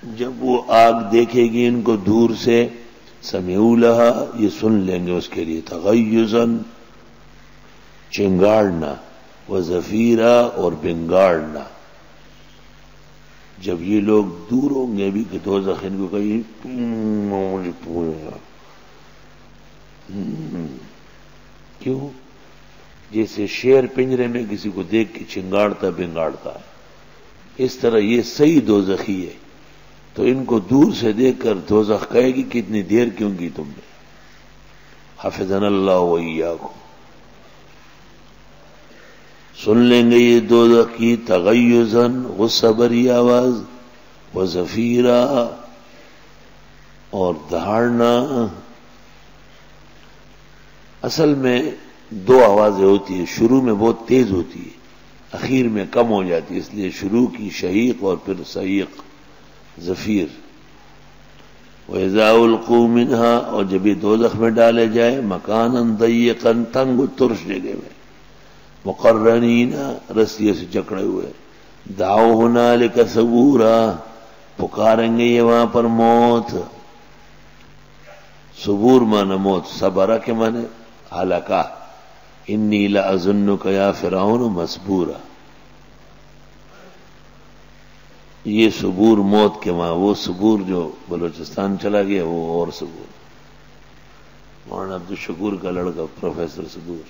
جب وہ آگ دیکھے گی ان کو دور سے، سمعوا لہا، یہ سن لیں گے اس کے لیے تغیظاً، چنگاڑنا، وزفیرا، اور بنگاڑنا۔ جب یہ لوگ دور ہوں گے بھی کہ دوزخ ان کو کہیں کیوں؟ جیسے شیر پنجرے میں کسی کو دیکھ کے چنگاڑتا بنگاڑتا ہے، اس طرح یہ صحیح دوزخی ہے، تو ان کو دور سے دیکھ کر دوزخ کہے گی کتنی دیر کیوں کی تم نے؟ حفظنا اللہ وإیاکم۔ سن لیں گے یہ دوزخ کی تغیظاً، غصہ بری آواز، وزفیرا، اور دہاڑنا۔ اصل میں دو آوازیں ہوتی ہیں، شروع میں بہت تیز ہوتی ہے، اخیر میں کم ہو جاتی ہے، اس لیے شروع کی شہیق اور پھر صحیق زفیر۔ وَإِذَا أُلْقُوا مِنْهَا، اور جب یہ دوزخ میں ڈالے جائے، مکاناً ضيقاً، تنگ و ترش جگہ میں، مقرنین، رسیوں سے جکڑے ہوئے، دعوا هنالک ثبورا، پکاریں گے یہ وہاں پر موت۔ صبور معنی موت، صبرہ کے معنی ہلاکا، انی لأظنک یا فرعون مسبورا۔ یہ صبور موت کے ماں، وہ صبور جو بلوچستان چلا گیا وہ اور صبور، مولانا عبدالشکور کا لڑکا پروفیسر صبور۔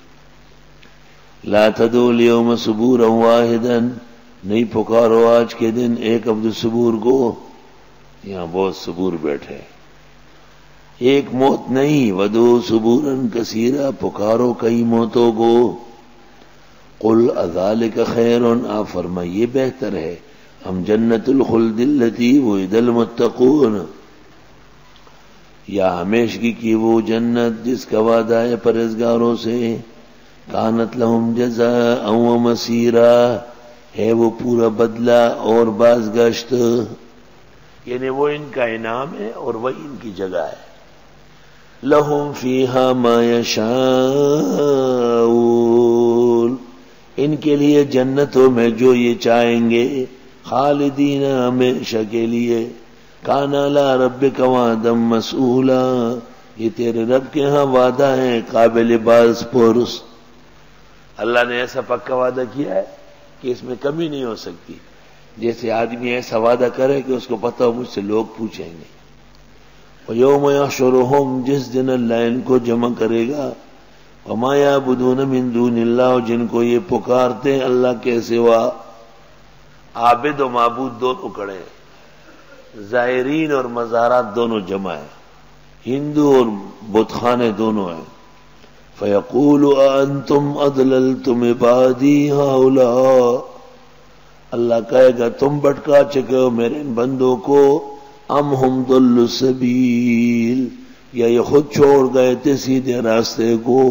لا تدعوا اليوم صبورا واحدا، نہیں پکارو آج کے دن ایک عبدالصبور کو، یہاں بہت صبور بیٹھے، ایک موت نہیں، ودعوا صبورا کثیرا، پکارو کئی موتوں کو۔ قل اذالک خیر، آپ فرمائیے بہتر ہے، ام جنت الخلد التی وعد المتقون، یا ہمیشگی کی وہ جنت جس کا وعدہ ہے پرہیزگاروں سے، کانت لہم جزاء و مسیرا، ہے وہ پورا بدلہ اور بازگشت، یعنی وہ ان کا انعام ہے اور وہی ان کی جگہ ہے۔ لہم فیہا ما یشاءون، ان کے لیے جنتوں میں جو یہ چاہیں گے، خالدین، ہمیشہ کے لیے، کان علی ربک وعدا مسئولا، یہ تیرے رب کے ہاں وعدہ ہے قابل باز پرس۔ اللہ نے ایسا پکا وعدہ کیا ہے کہ اس میں کمی نہیں ہو سکتی، جیسے آدمی ایسا وعدہ کرے کہ اس کو پتہ ہو مجھ سے لوگ پوچھیں گے۔ وَيَوْمَ يَحْشُرُهُمْ، جس دن اللہ ان کو جمع کرے گا، وَمَا يَعْبُدُونَ مِن دُونِ اللَّهِ، جن کو یہ پکارتے ہیں اللہ کے سوا، عابد و معبود دونوں کڑے ہیں، زائرین اور مزارات دونوں جمع ہیں، ہندو اور بت خانے دونوں ہیں۔ فَيَقُولُ أَأَنْتُمْ أَضْلَلْتُمْ عِبَادِي هَؤُلَاءِ، اللہ کہے گا تم بھٹکا چکے ہو میرے ان بندوں کو، ام ہم ضلوا السبیل، یا یہ خود چھوڑ گئے تھے سیدھے راستے کو۔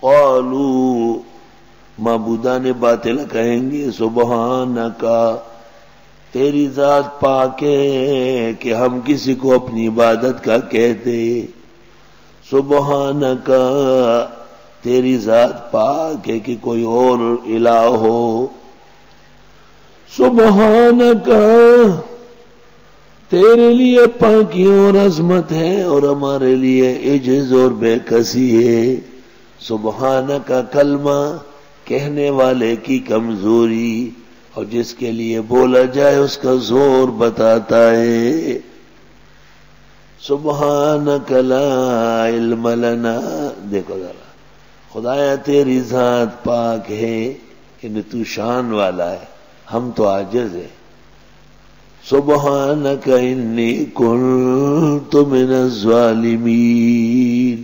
قالوا، معبودان باطل کہیں گے، سبحانکا، تیری ذات پاک ہے کہ ہم کسی کو اپنی عبادت کا کہتے، سبحانکا، تیری ذات پاک ہے کہ کوئی اور الہ ہو، سبحانکا، تیرے لیے پاکی اور عظمت ہے اور ہمارے لیے عجز اور بے کسی ہے۔ سبحانکا کلمہ کہنے والے کی کمزوری، اور جس کے لیے بولا جائے اس کا زور بتاتا ہے۔ سبحانک لا علم لنا، دیکھو ذرا، خدایا تیری ذات پاک ہے، یعنی تو شان والا ہے، ہم تو عاجز ہیں۔ سبحانک انی کنت من الظالمین،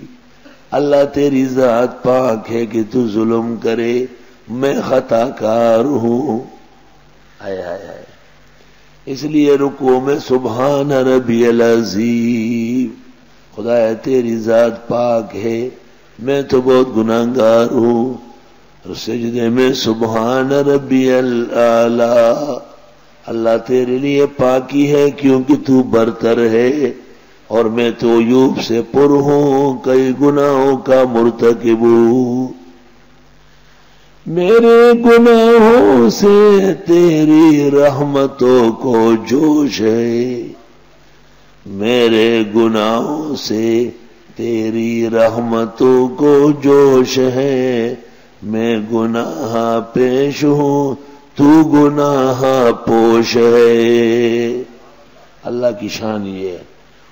اللہ تیری ذات پاک ہے کہ تو ظلم کرے، میں خطا کار ہوں۔ ہائے ہائے ہائے، اس لیے رکوع میں سبحان ربی العظیم، خدایا تیری ذات پاک ہے، میں تو بہت گناہگار ہوں۔ اور سجدے میں سبحان ربی الاعلی، اللہ تیرے لیے پاکی ہے کیونکہ تو برتر ہے، اور میں تو عیوب سے پر ہوں، کئی گناہوں کا مرتکب ہوں۔ میرے گناہوں سے تیری رحمتوں کو جوش ہے، میرے گناہوں سے تیری رحمتوں کو جوش ہے، میں گناہ پیش ہوں تو گناہ پوش ہے۔ اللہ کی شان یہ ہے،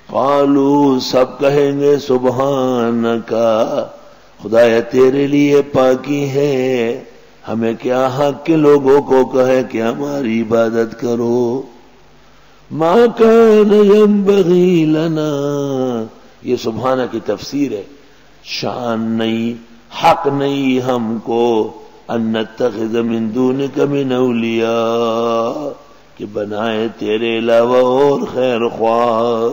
قالو سب کہیں گے سبحانکا، خدایا تیرے لیے پاکی ہے، ہمیں کیا حق کے لوگوں کو کہے کہ ہماری عبادت کرو۔ ما کان ینبغی لنا، یہ سبحانہ کی تفسیر ہے، شان نہیں، حق نہیں ہم کو ان نتخذ من دونک من اولیاء، کہ بنائے تیرے علاوہ اور خیر خواہ،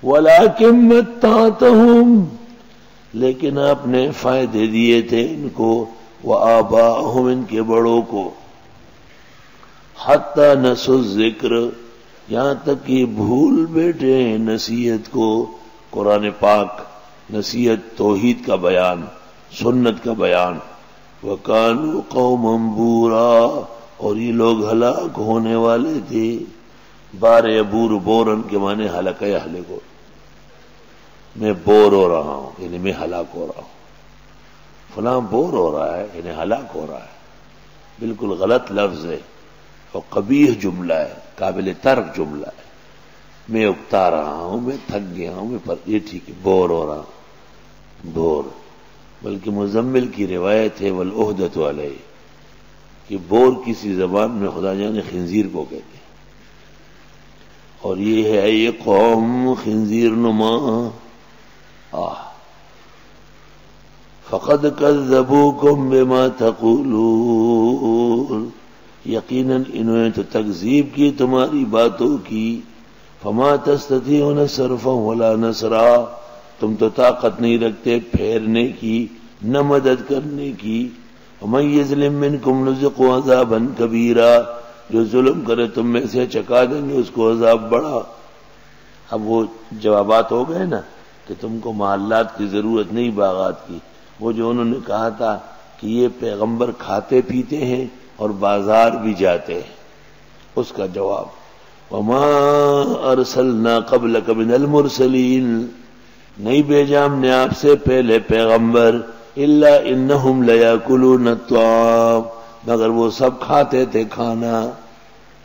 ولکن متعتہم، لیکن آپ نے فائدے دیے تھے ان کو، وآباءہم، ان کے بڑوں کو، حتی نسوا الذکر، یہاں تک کہ بھول بیٹھے نصیحت کو، قرآن پاک نصیحت توحید کا بیان، سنت کا بیان، وَكَانُوا قَوْمًا بُورًا، اور یہ لوگ ہلاک ہونے والے تھے۔ بار یبور بورن کے معنی ہلاک اہلک کو، میں بور ہو رہا ہوں یعنی میں ہلاک ہو رہا ہوں، فلاں بور ہو رہا ہے یعنی ہلاک ہو رہا ہے، بالکل غلط لفظ ہے اور قبیح جملہ ہے، قابل ترک جملہ ہے۔ میں اکتا رہا ہوں، میں تھک گیا ہوں، میں یہ ٹھیک ہے، بور ہو رہا ہوں، بور، بلکہ مزمل کی روایت ہے والعہدۃ علیہ، کہ بور کسی زبان میں خدا جانے خنزیر کو کہتے ہیں، اور یہ ہے یہ قوم خنزیر نما۔ فقد کذبوکم بما تقولون، یقیناً انہوں نے تو تکذیب کی تمہاری باتوں کی، فما تستطيعون صرفا ولا نصرا، تم تو طاقت نہیں رکھتے پھیرنے کی نہ مدد کرنے کی۔ ومن یظلم منکم نذقه عذابا کبیرا، جو ظلم کرے تم میں سے چکا دیں گے اس کو عذاب بڑا۔ اب وہ جوابات ہو گئے نا کہ تم کو محلات کی ضرورت نہیں باغات کی، وہ جو انہوں نے کہا تھا کہ یہ پیغمبر کھاتے پیتے ہیں اور بازار بھی جاتے ہیں، اس کا جواب وما ارسلنا قبلک من المرسلین، نہیں بھیجا ہم نے آپ سے پہلے پیغمبر، الا انہم لیاکلون الطعام، مگر وہ سب کھاتے تھے کھانا۔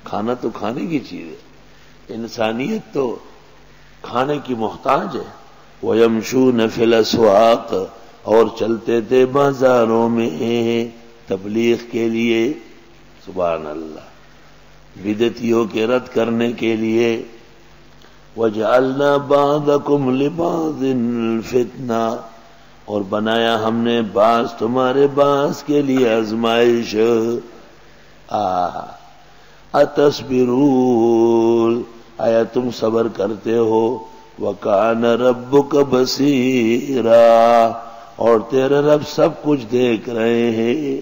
کھانا تو کھانے کی چیز ہے، انسانیت تو کھانے کی محتاج ہے۔ ویمشون فی الاسواق، اور چلتے تھے بازاروں میں تبلیغ کے لیے، سبحان اللہ، بدعتیوں کے رد کرنے کے لیے۔ وَجَعَلْنَا بَعْضَكُمْ لِبَعْضٍ فِتْنَةً، اور بنایا ہم نے بعض تمہارے بعض کے لیے آزمائش۔ اتصبرون، آیا تم صبر کرتے ہو؟ وَكَانَ رَبُّكَ بَصِيرًا، اور تیرے رب سب کچھ دیکھ رہے ہیں۔